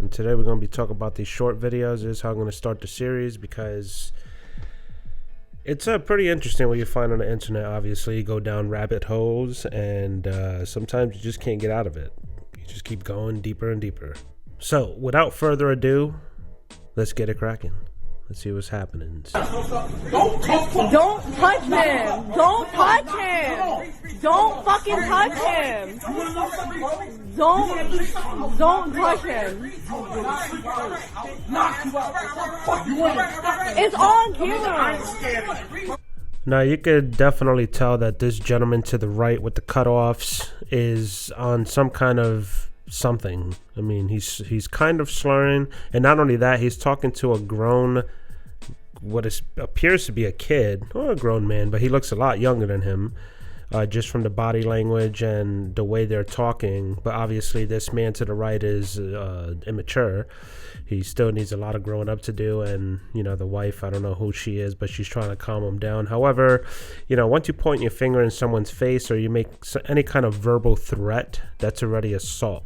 and today we're going to be talking about these short videos. This is how I'm going to start the series because it's pretty interesting what you find on the internet. Obviously, you go down rabbit holes, and sometimes you just can't get out of it. You just keep going deeper and deeper. So, without further ado, let's get it cracking. Let's see what's happening. Don't touch him! Don't touch him! Don't fucking touch him! Don't touch him! It's on camera! Now, you could definitely tell that this gentleman to the right with the cutoffs is on some kind of something. I mean, he's kind of slurring, and not only that, he's talking to a grown, appears to be a kid or a grown man, but he looks a lot younger than him, just from the body language and the way they're talking. But obviously this man to the right is immature. He still needs a lot of growing up to do, and the wife, I don't know who she is, but she's trying to calm him down. However, once you point your finger in someone's face or you make any kind of verbal threat, that's already assault.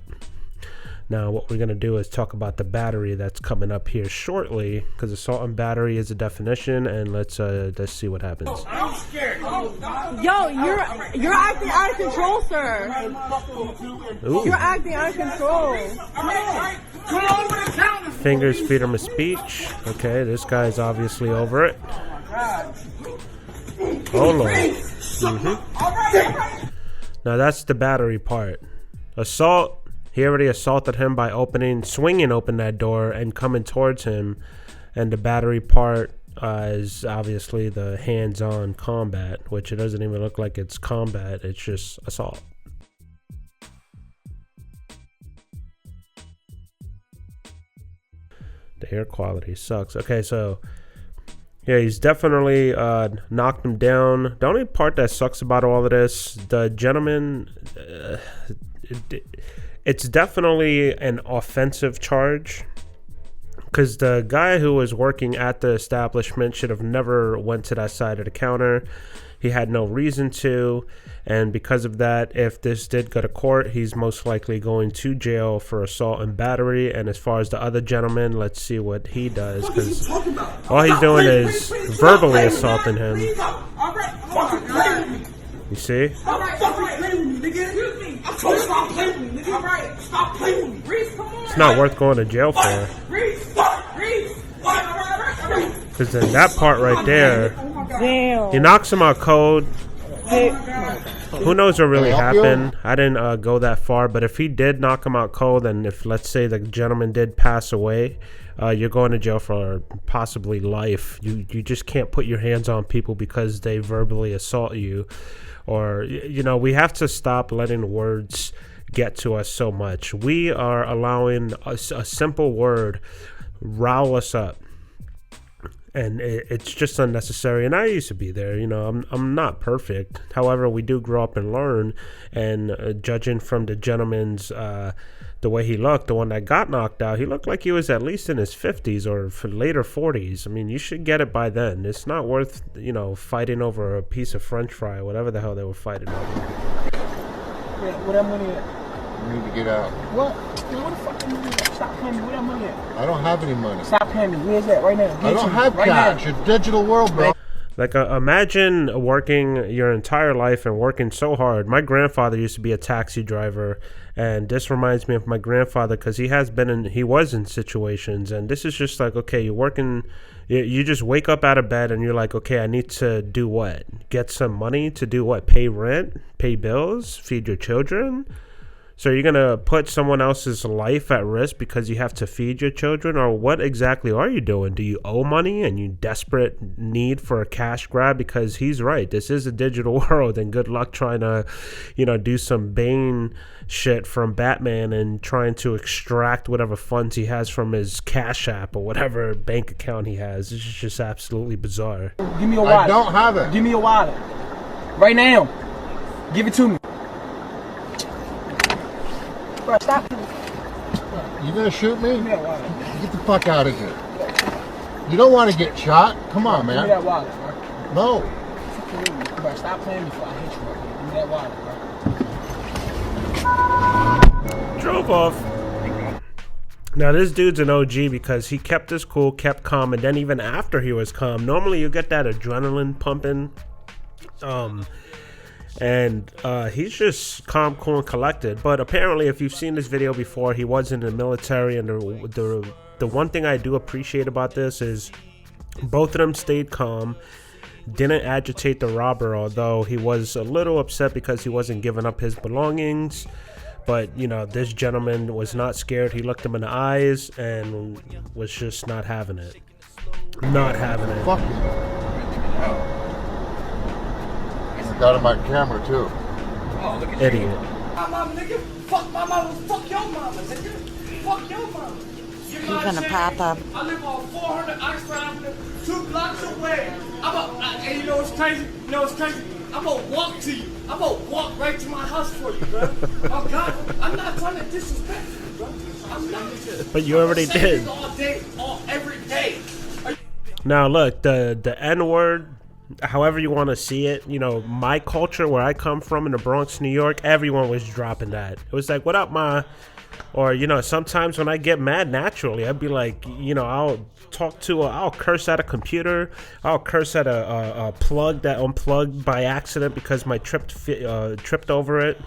Now, what we're going to do is talk about the battery that's coming up here shortly, because assault and battery is a definition, and let's see what happens. I'm scared. Yo, you're acting out of control, sir. Ooh. You're acting out of control. Fingers, freedom of speech. Okay, this guy's obviously over it. Oh, Lord. Now, that's the battery part. Assault. He already assaulted him by swinging open that door and coming towards him. And the battery part is obviously the hands-on combat, which it doesn't even look like it's combat. It's just assault. The air quality sucks. Okay, so yeah, he's definitely knocked him down. The only part that sucks about all of this, the gentleman... It's definitely an offensive charge, because the guy who was working at the establishment should have never went to that side of the counter. He had no reason to, and because of that, if this did go to court, he's most likely going to jail for assault and battery. And as far as the other gentleman, let's see what he does, because all he's doing is verbally assaulting him. You see? It's not worth going to jail for. Because in that part right there, he knocks him out cold. Who knows what really happened? I didn't go that far, but if he did knock him out cold, and if, let's say, the gentleman did pass away, you're going to jail for possibly life. You just can't put your hands on people because they verbally assault you. Or, we have to stop letting words get to us so much. We are allowing a simple word rile us up. And it's just unnecessary. And I used to be there. I'm not perfect. However, we do grow up and learn. And judging from the gentleman's, the way he looked, the one that got knocked out, he looked like he was at least in his 50s or later 40s. I mean, you should get it by then. It's not worth, fighting over a piece of French fry or whatever the hell they were fighting over. Where that money at? You need to get out. What? Where the fuck you money at? Stop paying me. Where that money at? I don't have any money. Stop paying me. Where's that? Right now. I don't have cash. It's a digital world, bro. Like, imagine working your entire life and working so hard. My grandfather used to be a taxi driver, and this reminds me of my grandfather because he was in situations, and this is just like, okay, you're working, you just wake up out of bed and you're like, okay, I need to do what? Get some money to do what? Pay rent, pay bills, feed your children? So you're going to put someone else's life at risk because you have to feed your children? Or what exactly are you doing? Do you owe money and you desperate need for a cash grab? Because he's right. This is a digital world, and good luck trying to, do some Bane shit from Batman and trying to extract whatever funds he has from his Cash App or whatever bank account he has. This is just absolutely bizarre. Give me your wallet. I don't have it. Give me your wallet. Right now. Give it to me. Bro, stop. You gonna shoot me? Get the fuck out of here. You don't want to get shot? Come on, man. Give me that wallet, bro. No. Bro, stop playing before I hit you, bro. Give me that wallet, bro. Drove off. Now this dude's an OG because he kept his cool, kept calm, and then even after he was calm, normally you get that adrenaline pumping, and he's just calm, cool, and collected. But apparently, if you've seen this video before, he was in the military, and the one thing I do appreciate about this is both of them stayed calm, didn't agitate the robber, although he was a little upset because he wasn't giving up his belongings. But, you know, this gentleman was not scared. He looked him in the eyes and was just not having it. Not having it. Fuck you. I got in my camera too. Oh, look at Idiot. you. My mama, nigga. Fuck my mama. Fuck your mama, nigga. Fuck your mama. He's gonna pop up. I live on 400 Oxford Avenue, 2 blocks away. And you know what's crazy? You know what's crazy? I'm gonna walk to you. I'm gonna walk right to my house for you, bro. Oh God, I'm not trying to disrespect you, bro. I'm not. But you already did. All day, every day. Now look, the N-word, however you want to see it, you know, my culture where I come from in the Bronx, New York, everyone was dropping that. It was like, what up, ma? Or, you know, sometimes when I get mad naturally, I'd be like, you know, I'll curse at a computer. I'll curse at a plug that unplugged by accident because my tripped over it.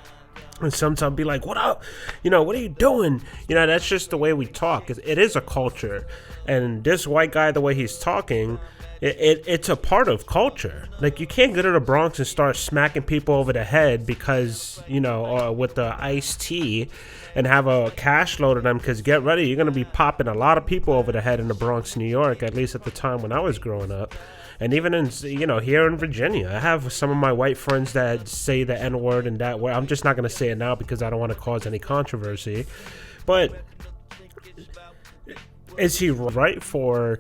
And sometimes I'll be like, what up? You know, what are you doing? You know, that's just the way we talk. It is a culture. And this white guy, the way he's talking, it's a part of culture. Like, you can't go to the Bronx and start smacking people over the head because, you know, with the iced tea and have a cash load of them, because get ready, you're going to be popping a lot of people over the head in the Bronx, New York, at least at the time when I was growing up. And even in, you know, here in Virginia, I have some of my white friends that say the N-word and that word. I'm just not going to say it now because I don't want to cause any controversy. But is he right for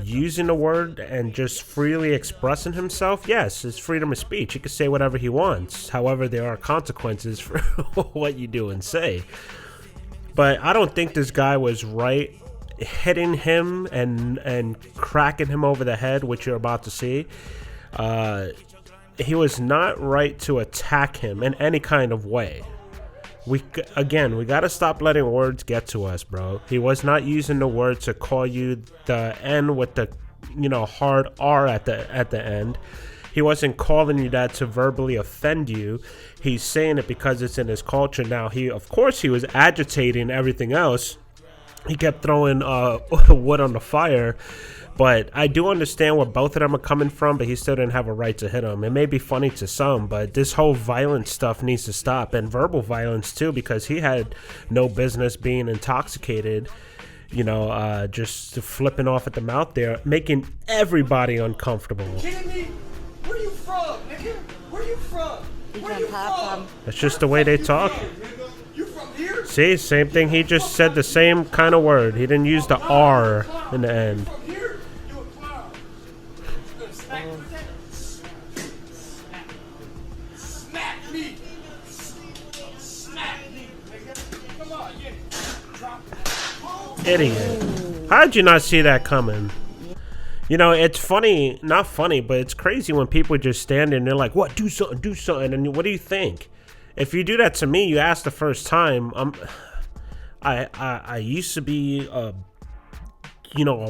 using the word and just freely expressing himself? Yes, it's freedom of speech. He can say whatever he wants. However, there are consequences for what you do and say. But I don't think this guy was right hitting him and cracking him over the head, which you're about to see. He was not right to attack him in any kind of way. We got to stop letting words get to us, bro. He was not using the word to call you the N with the, you know, hard R at the end. He wasn't calling you that to verbally offend you. He's saying it because it's in his culture. Now, of course, he was agitating everything else. He kept throwing wood on the fire. But I do understand where both of them are coming from, but he still didn't have a right to hit him. It may be funny to some, but this whole violent stuff needs to stop. And verbal violence, too, because he had no business being intoxicated, you know, just flipping off at the mouth there, making everybody uncomfortable. Kidding me? Where you from, nigga? Where you from? Where you from? That's just the way they talk. You from here? See, same thing. He just said the same kind of word. He didn't use the R in the end. Idiot. How did you not see that coming? You know, it's funny, not funny, but it's crazy when people just stand there and they're like, what, do something, and what do you think? If you do that to me, you ask the first time, I used to be a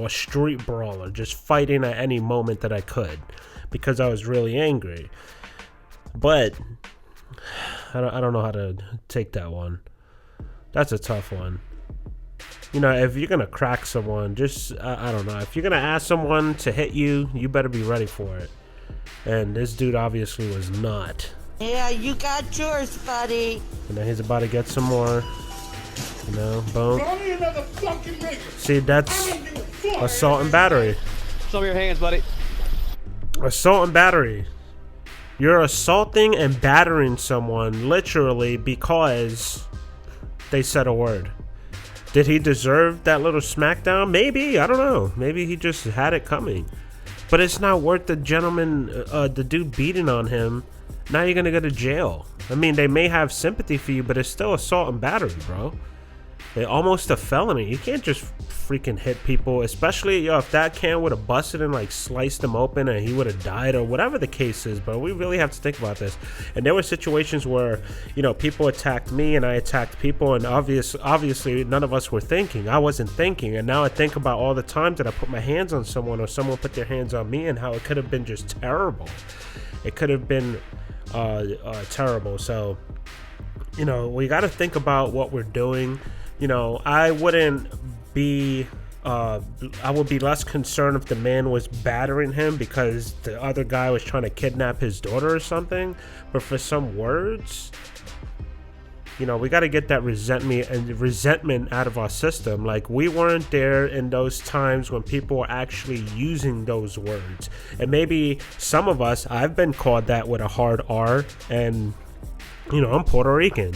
street brawler, just fighting at any moment that I could because I was really angry. But I don't know how to take that one. That's a tough one. You know, if you're going to crack someone, just, I don't know. If you're going to ask someone to hit you, you better be ready for it. And this dude obviously was not. Yeah, you got yours, buddy. And now he's about to get some more. You know, boom. See, that's assault and battery. Show me your hands, buddy. Assault and battery. You're assaulting and battering someone literally because they said a word. Did he deserve that little smackdown? Maybe. I don't know. Maybe he just had it coming. But it's not worth the dude beating on him. Now you're going to go to jail. I mean, they may have sympathy for you, but it's still assault and battery, bro. They almost a felony. You can't just freaking hit people, especially, yo, if that can would have busted and like sliced him open and he would have died or whatever the case is. But we really have to think about this. And there were situations where, you know, people attacked me and I attacked people, and obviously none of us were thinking. I wasn't thinking, and now I think about all the times that I put my hands on someone or someone put their hands on me, and how it could have been just terrible. It could have been terrible. So, you know, we got to think about what we're doing. You know, I would be less concerned if the man was battering him because the other guy was trying to kidnap his daughter or something. But for some words, you know, we got to get that resentment out of our system. Like, we weren't there in those times when people were actually using those words. And maybe some of us, I've been called that with a hard R, and, you know, I'm Puerto Rican.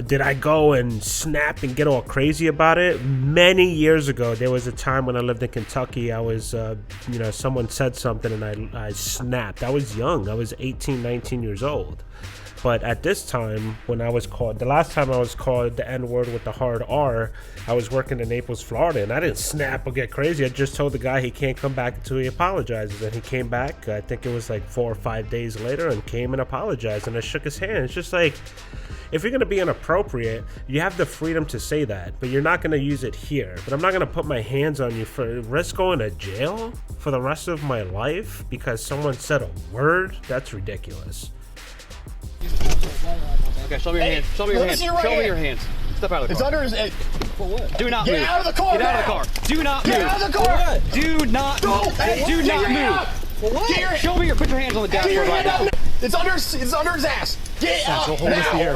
Did I go and snap and get all crazy about it? Many years ago, there was a time when I lived in Kentucky. I was, you know, someone said something and I snapped. I was young. I was 18, 19 years old. But at this time, when I was called, the last time I was called the N-word with the hard R, I was working in Naples, Florida, and I didn't snap or get crazy. I just told the guy he can't come back until he apologizes. And he came back, I think it was like 4 or 5 days later, and came and apologized. And I shook his hand. It's just like, if you're going to be inappropriate, you have the freedom to say that, but you're not going to use it here. But I'm not going to put my hands on you for risk going to jail for the rest of my life because someone said a word. That's ridiculous. Okay, show me your hands. Show me your hands. Show me your hands. Step out of the car. It's under his head. For what? Do not move. Get out of the car. Get out of the car. Do not move. Get out of the car. Do not move. Do not move. For what? Show me your. Put your hands on the dashboard right now. It's under his ass. Get out. So hold this in the air.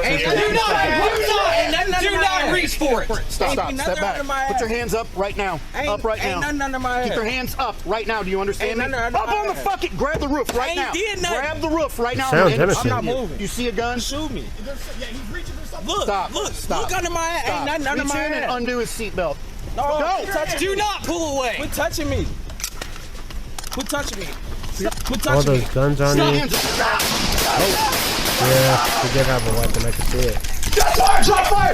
Do not reach for it. Stop. Step back. Put your hands up right now. Up right now. Ain't nothing under my head. Keep your hands up right now. Do you understand me? Ain't nothing Up under on my the head. fucking. Grab the roof right now. ain't did nothing. Grab the roof right now. Sounds And innocent. I'm not moving. You see a gun? Shoot me. Yeah, he's reaching for something. Look, Stop. look, Stop. look under my head. Stop. Ain't nothing under Reach my in head. and undo his seatbelt. No, Go. Do not pull away. Quit touching me. Quit touching me. Quit All touching me. those guns on you. Yeah, you did have a weapon. I could see it. Drop fire!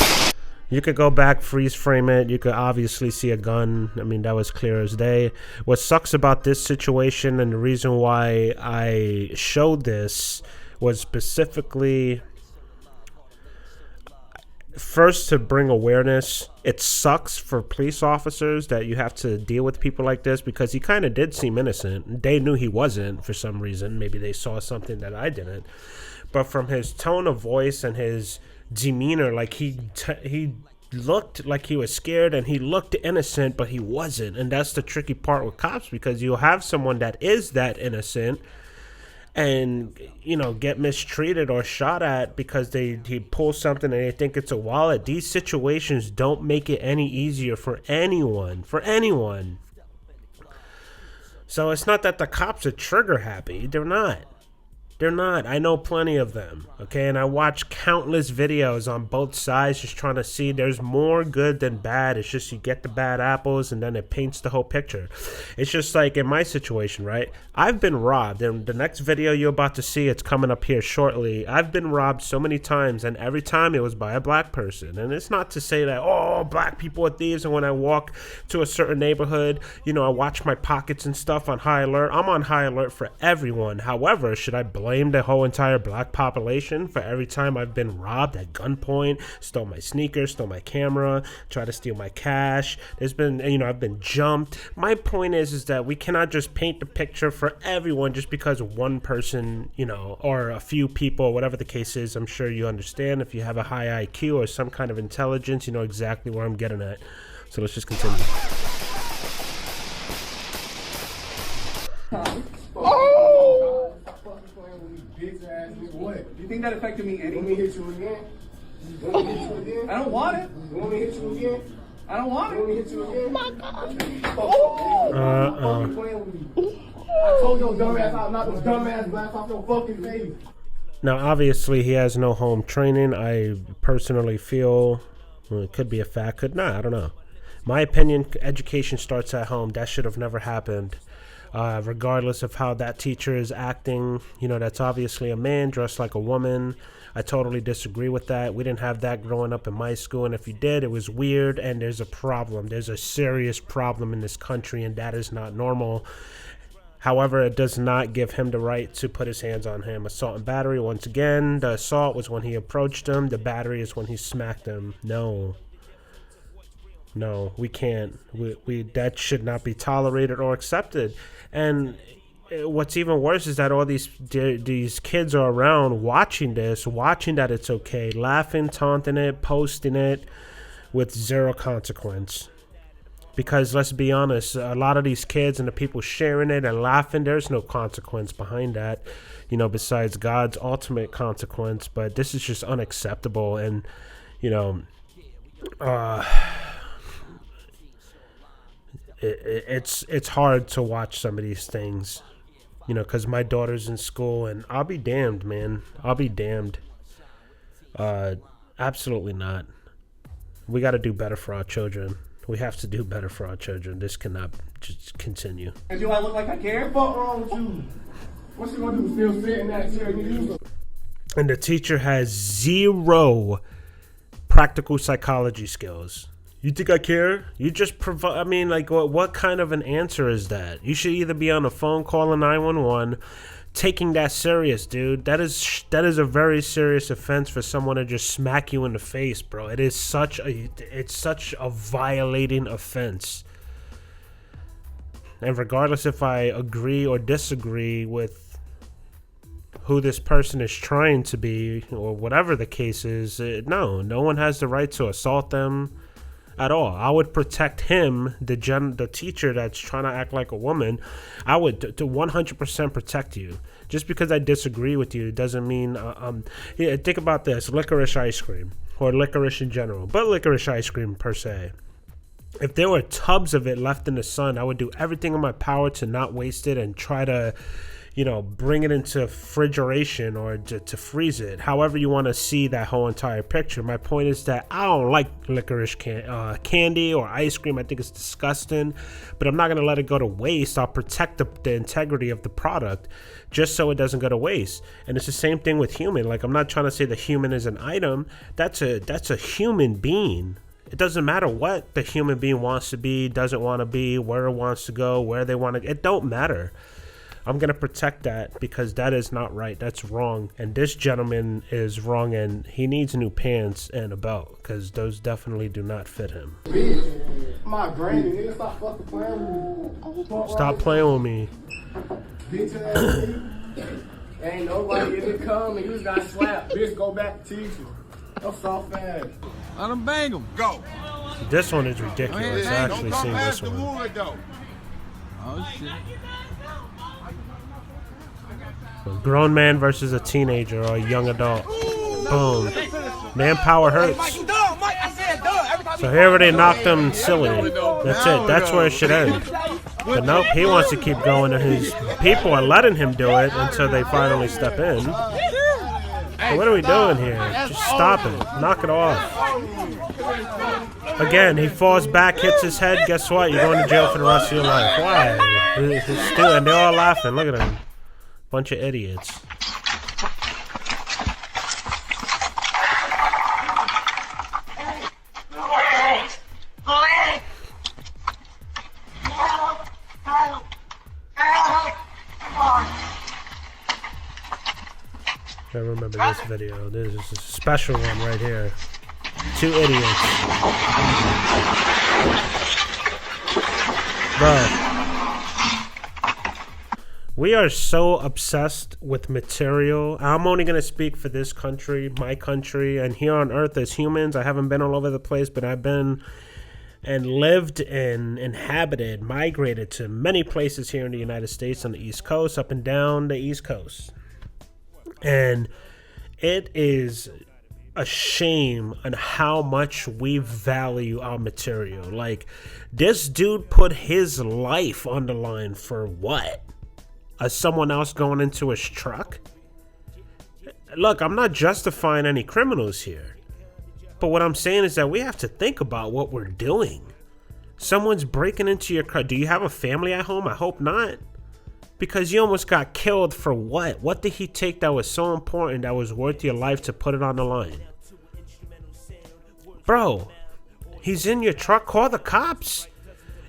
You could go back, freeze frame it. You could obviously see a gun. I mean, that was clear as day. What sucks about this situation, and the reason why I showed this, was specifically first to bring awareness. It sucks for police officers that you have to deal with people like this, because he kind of did seem innocent. They knew he wasn't for some reason. Maybe they saw something that I didn't. But from his tone of voice and his demeanor, like he looked like he was scared, and he looked innocent, but he wasn't. And that's the tricky part with cops, because you'll have someone that is that innocent and, you know, get mistreated or shot at because he pulls something and they think it's a wallet. These situations don't make it any easier for anyone. So it's not that the cops are trigger happy. They're not. They're not. I know plenty of them, okay? And I watch countless videos on both sides just trying to see. There's more good than bad. It's just you get the bad apples and then it paints the whole picture. It's just like in my situation, right? I've been robbed. And the next video you're about to see, it's coming up here shortly. I've been robbed so many times, and every time it was by a black person. And it's not to say that, oh, black people are thieves. And when I walk to a certain neighborhood, you know, I watch my pockets and stuff on high alert. I'm on high alert for everyone. However, should I blame the whole entire black population for every time I've been robbed at gunpoint, stole my sneakers, stole my camera, tried to steal my cash? There's been, you know, I've been jumped. My point is that we cannot just paint the picture for everyone just because one person, you know, or a few people, whatever the case is. I'm sure you understand. If you have a high IQ or some kind of intelligence, you know exactly where I'm getting at. So let's just continue. Oh! Do you think that affected me any? Let me hit you again. I don't want it. You want me to hit you again? I don't want You want me it. to hit you again? My God. I told your dumb ass I'll knock those dumb ass glass off your fucking face. Now, obviously, he has no home training. I personally feel, well, it could be a fact, could not, I don't know. My opinion, education starts at home. That should have never happened. Regardless of how that teacher is acting, you know, that's obviously a man dressed like a woman. I totally disagree with that. We didn't have that growing up in my school, and if you did, it was weird, and there's a problem. There's a serious problem in this country, and that is not normal. However, it does not give him the right to put his hands on him. Assault and battery, once again, the assault was when he approached him. The battery is when he smacked him. No, we can't. We that should not be tolerated or accepted. And what's even worse is that all these kids are around watching this, watching that it's okay, laughing, taunting it, posting it with zero consequence. Because let's be honest, a lot of these kids and the people sharing it and laughing, there's no consequence behind that, you know, besides God's ultimate consequence. But this is just unacceptable. And, you know, it's hard to watch some of these things, you know, because my daughter's in school, and I'll be damned, man. I'll be damned. Absolutely not. We got to do better for our children. We have to do better for our children. This cannot just continue. And do I look like I care? Fuck wrong with you? What's she gonna do? Still sit in that chair and use her? And the teacher has zero practical psychology skills. You think I care? You just provide. I mean, like, what kind of an answer is that? You should either be on a phone calling 911, taking that serious, dude. That is a very serious offense for someone to just smack you in the face, bro. It's such a violating offense. And regardless if I agree or disagree with who this person is trying to be or whatever the case is, no one has the right to assault them at all. I would protect him, the teacher that's trying to act like a woman. I would to 100% protect you. Just because I disagree with you doesn't mean think about this: licorice ice cream, or licorice in general, but licorice ice cream per se. If there were tubs of it left in the sun, I would do everything in my power to not waste it and try to, you know, bring it into refrigeration or to freeze it. However you want to see that whole entire picture. My point is that I don't like licorice candy or ice cream. I think it's disgusting, but I'm not going to let it go to waste. I'll protect the integrity of the product just so it doesn't go to waste. And it's the same thing with human. Like, I'm not trying to say the human is an item. That's a human being. It doesn't matter what the human being wants to be, doesn't want to be, where it wants to go, where they want to. It don't matter. I'm going to protect that because that is not right. That's wrong. And this gentleman is wrong, and he needs new pants and a belt because those definitely do not fit him. My granny, nigga, stop fucking playing with me. Stop playing with me. Bitch ass nigga. Ain't nobody in the come and you just got slapped. Bitch, go back to teaching. I'm soft ass. Let him bang him. Go. This one is ridiculous. I actually seen this one. Oh, shit. A grown man versus a teenager or a young adult. Boom. Manpower hurts. So here they knocked him silly. That's it. That's where it should end. But nope, he wants to keep going, and his people are letting him do it until they finally step in. So what are we doing here? Just stop it. Knock it off. Again, he falls back, hits his head. Guess what? You're going to jail for the rest of your life. Why? And they're all laughing. Look at them. Bunch of idiots. I remember this video. This is a special one right here. Two idiots. Bro. We are so obsessed with material. I'm only going to speak for this country, my country, and here on Earth as humans. I haven't been all over the place, but I've been and lived and inhabited, migrated to many places here in the United States on the East Coast, up and down the East Coast. And it is a shame on how much we value our material. Like, this dude put his life on the line for what? Someone else going into his truck? Look, I'm not justifying any criminals here. But what I'm saying is that we have to think about what we're doing. Someone's breaking into your car. Do you have a family at home? I hope not. Because you almost got killed for what? What did he take that was so important, that was worth your life to put it on the line? Bro, he's in your truck. Call the cops.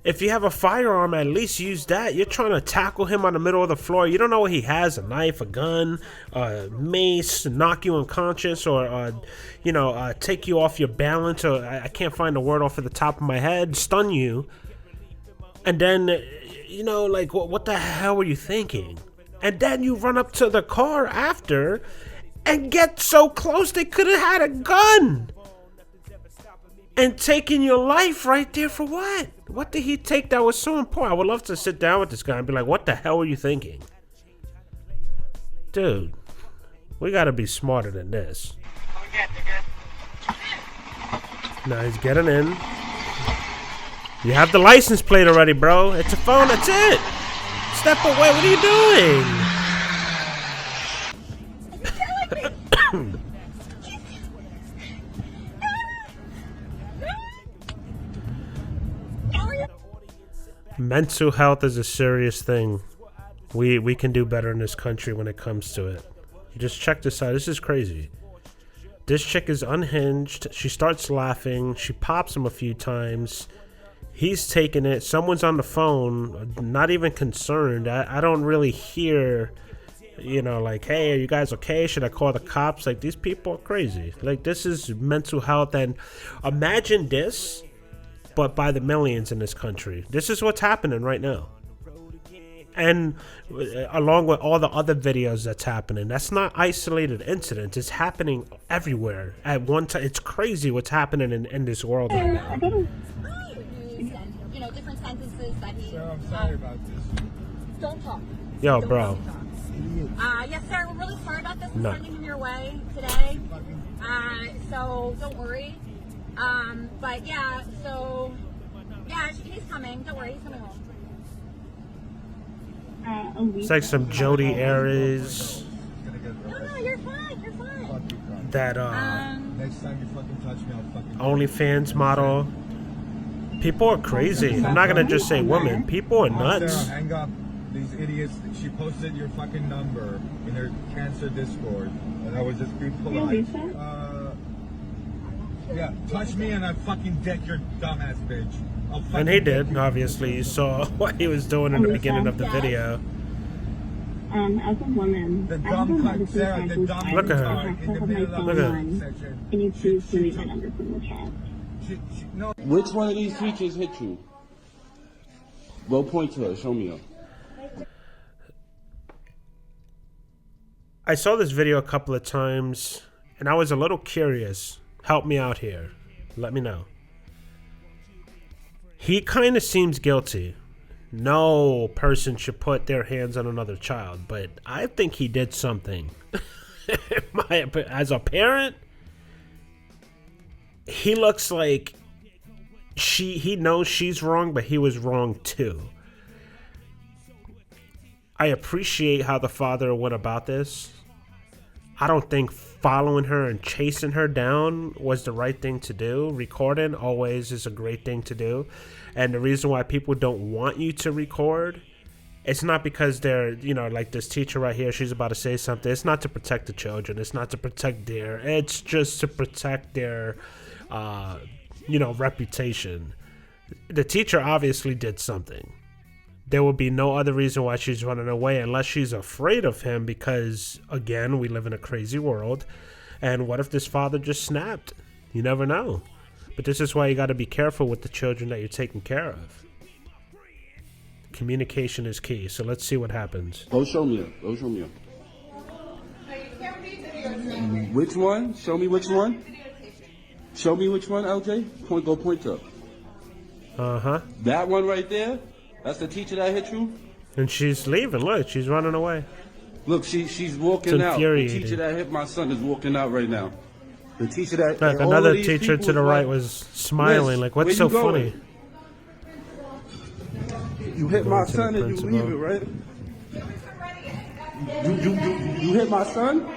If you have a firearm, at least use that. You're trying to tackle him on the middle of the floor. You don't know what he has, a knife, a gun, a mace, knock you unconscious, or, take you off your balance, or I can't find the word off of the top of my head, stun you. And then, what the hell were you thinking? And then you run up to the car after and get so close they could have had a gun. And taking your life right there for what? What did he take that was so important? I would love to sit down with this guy and be like, what the hell were you thinking? Dude, we gotta be smarter than this. Now he's getting in. You have the license plate already, bro. It's a phone, that's it. Step away, what are you doing? Mental health is a serious thing. We can do better in this country when it comes to it. Just check this out. This is crazy. This chick is unhinged. She starts laughing. She pops him a few times. He's taking it. Someone's on the phone, not even concerned. I don't really hear, hey, are you guys okay? Should I call the cops? Like, these people are crazy. Like, this is mental health. And imagine this, but by the millions in this country. This is what's happening right now. And along with all the other videos that's happening, that's not isolated incidents. It's happening everywhere at one time. It's crazy what's happening in this world right now. Different sentences that he... Sir, I'm sorry about this. Don't talk. Yo, bro. Yes, sir. We're really sorry about this. We're sending him your way today. So don't worry. But yeah, he's coming. Don't worry, he's coming home. It's like some Jody Aries. No, you're fine. You're fine. That Next time you fucking touch me, I'll fucking... OnlyFans model. People are crazy. I'm not gonna just say women. People are nuts. Sarah, hang up. These idiots. She posted your fucking number in her cancer Discord, and I was just being polite. Yeah, touch me and I fucking deck your dumbass bitch. And he did, obviously. You saw what he was doing in the beginning of the video. As a woman, the dumb cunt, Sarah, the dumb Look at her. In the middle of Look at her. Can you please delete my number from the chat? No. Which one of these teachers hit you? Go point to her. Show me her. I saw this video a couple of times, and I was a little curious. Help me out here. Let me know. He kind of seems guilty. No person should put their hands on another child, but I think he did something. As a parent, he looks like he knows she's wrong, but he was wrong too. I appreciate how the father went about this. I don't think following her and chasing her down was the right thing to do. Recording always is a great thing to do. And the reason why people don't want you to record, it's not because they're, like this teacher right here, she's about to say something. It's not to protect the children. It's not to protect it's just to protect their, reputation. The teacher obviously did something. There would be no other reason why she's running away unless she's afraid of him because, again, we live in a crazy world. And what if this father just snapped? You never know. But this is why you got to be careful with the children that you're taking care of. Communication is key. So let's see what happens. Go show me her. Go show me her. Which one? Show me which one. Show me which one, LJ. Go point to her. Uh-huh. That one right there? That's the teacher that hit you? And she's leaving. Look, she's running away. Look, she's walking out. The teacher that hit my son is walking out right now. The teacher that... Look, another teacher to the right was smiling. Like, what's so funny? You hit my son and you leave it, right? You hit my son?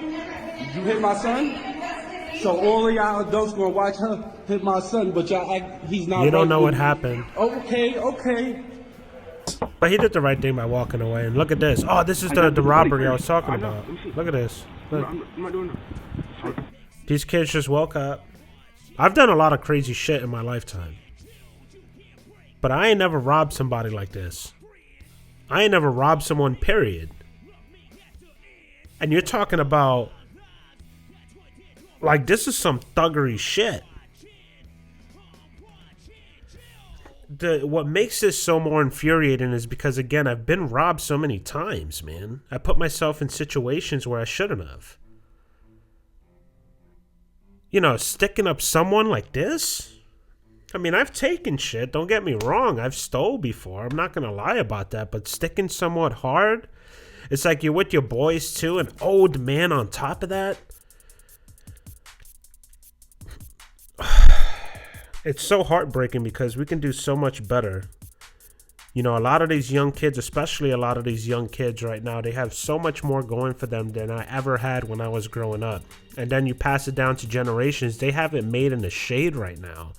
You hit my son? So all of y'all adults gonna watch her hit my son, but y'all act, he's not... You don't know what happened. Okay. But he did the right thing by walking away. And look at this. Oh, this is the robbery I was talking about. Look at this. Look. I'm not doing that. These kids just woke up. I've done a lot of crazy shit in my lifetime. But I ain't never robbed somebody like this. I ain't never robbed someone, period. And you're talking about... Like, this is some thuggery shit. What makes this so more infuriating is because, again, I've been robbed so many times, man. I put myself in situations where I shouldn't have. You know, sticking up someone like this? I mean, I've taken shit, don't get me wrong. I've stole before, I'm not gonna lie about that. But sticking somewhat hard? It's like you're with your boys too, an old man on top of that? It's so heartbreaking because we can do so much better. You know, a lot of these young kids, especially a lot of these young kids right now, they have so much more going for them than I ever had when I was growing up. And then you pass it down to generations, they have it made in the shade right now.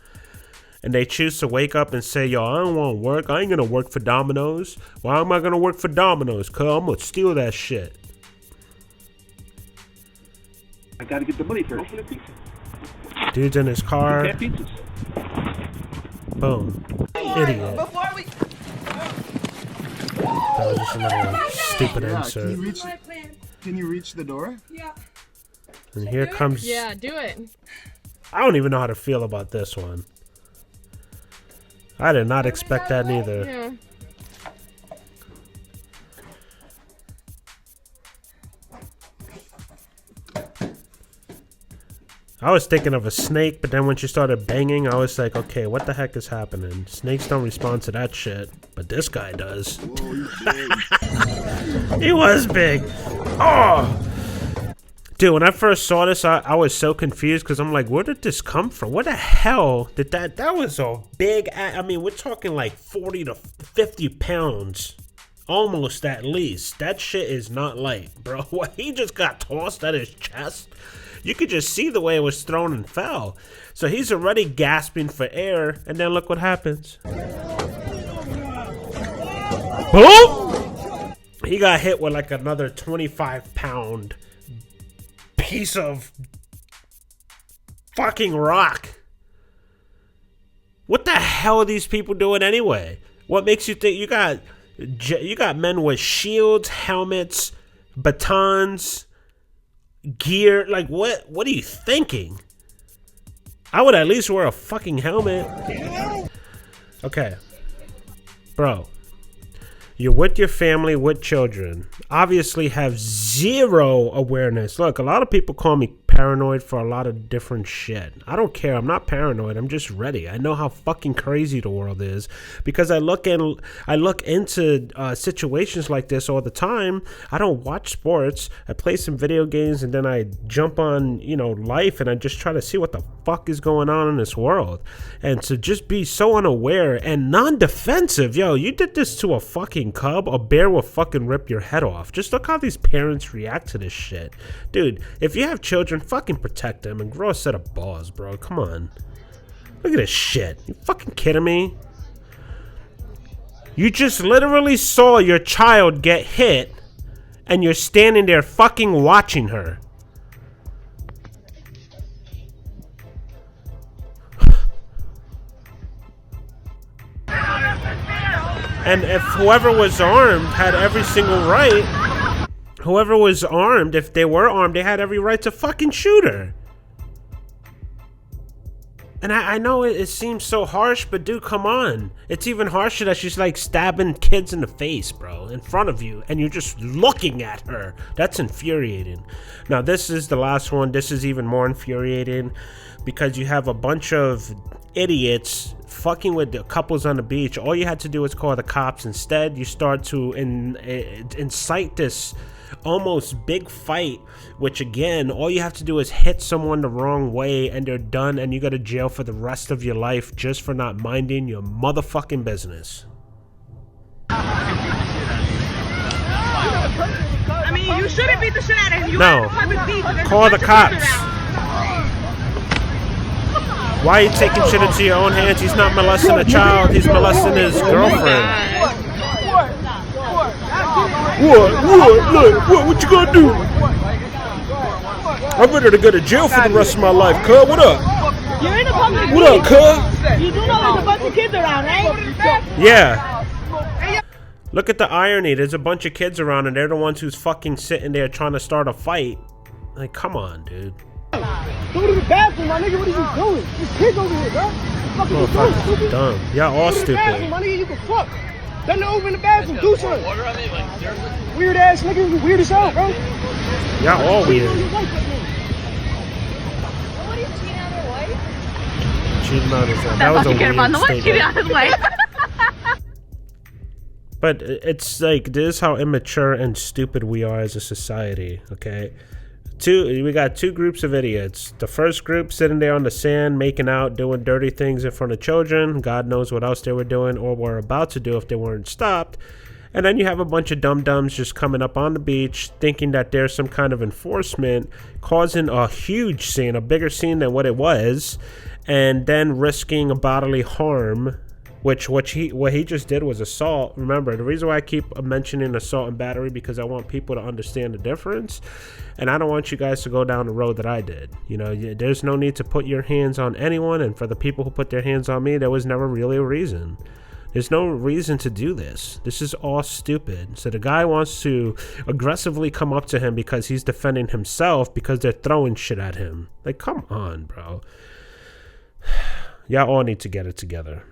And they choose to wake up and say, yo, I don't want to work. I ain't going to work for Domino's. Why am I going to work for Domino's? Because I'm going to steal that shit. I got to get the money first. Dude's in his car. Boom. Idiot. That was just another stupid insert. Can you reach the door? Yeah. And here comes... Yeah, do it. I don't even know how to feel about this one. I did not expect that neither. Yeah. I was thinking of a snake, but then when she started banging, I was like, okay, what the heck is happening? Snakes don't respond to that shit, but this guy does. He was big. Oh! Dude, when I first saw this, I was so confused because I'm like, where did this come from? What the hell did that was a big, I mean, we're talking like 40 to 50 pounds. Almost at least. That shit is not light, bro. He just got tossed at his chest. You could just see the way it was thrown and fell. So he's already gasping for air, and then look what happens. Boom! He got hit with like another 25-pound piece of fucking rock. What the hell are these people doing anyway? What makes you think you got men with shields, helmets, batons, gear? Like what are you thinking? I would at least wear a fucking helmet. Okay. Bro. You're with your family, with children. Obviously have zero awareness. Look, a lot of people call me paranoid for a lot of different shit. I don't care. I'm not paranoid. I'm just ready. I know how fucking crazy the world is because I look into situations like this all the time. I don't watch sports. I play some video games and then I jump on, life and I just try to see what the fuck is going on in this world. And to just be so unaware and non-defensive, yo, you did this to a fucking cub. A bear will fucking rip your head off. Just look how these parents react to this shit. Dude, if you have children, fucking protect them and grow a set of balls, bro. Come on. Look at this shit. You fucking kidding me? You just literally saw your child get hit and you're standing there fucking watching her. And if whoever was armed had every single right, whoever was armed, if they were armed, they had every right to fucking shoot her. And I know it seems so harsh, but dude, come on. It's even harsher that she's like stabbing kids in the face, bro, in front of you, and you're just looking at her. That's infuriating. Now, this is the last one. This is even more infuriating because you have a bunch of idiots fucking with the couples on the beach. All you had to do was call the cops. Instead, you start to incite this almost big fight, which again, all you have to do is hit someone the wrong way and they're done and you go to jail for the rest of your life just for not minding your motherfucking business. I mean, you shouldn't beat the shit out of him. No, call the cops. Why are you taking shit into your own hands? He's not molesting a child, he's molesting his girlfriend. What you gonna do? I'm ready to go to jail for the rest of my life, cuz. What up? You're in a public What up, cuz? You do know there's a bunch of kids around, right? Yeah. Look at the irony. There's a bunch of kids around and they're the ones who's fucking sitting there trying to start a fight. Like, come on, dude. Go to the bathroom, my nigga. What are you doing? There's kids over here, bro. Motherfuckers dumb. Y'all all stupid. My nigga, you can fuck. Bend over in the bathroom. Do something. Weird ass nigga. You weird as hell, bro. Y'all all weird. Cheating on his wife. That was a weird statement. But it's like, this is how immature and stupid we are as a society, okay? We got two groups of idiots. The first group sitting there on the sand, making out, doing dirty things in front of children. God knows what else they were doing or were about to do if they weren't stopped. And then you have a bunch of dum-dums just coming up on the beach, thinking that there's some kind of enforcement, causing a huge scene, a bigger scene than what it was, and then risking a bodily harm. What he just did was assault. Remember, the reason why I keep mentioning assault and battery, because I want people to understand the difference, and I don't want you guys to go down the road that I did. You know, there's no need to put your hands on anyone, and for the people who put their hands on me, there was never really a reason. There's no reason to do this. This is all stupid. So the guy wants to aggressively come up to him because he's defending himself because they're throwing shit at him. Like, come on, bro. Y'all all need to get it together.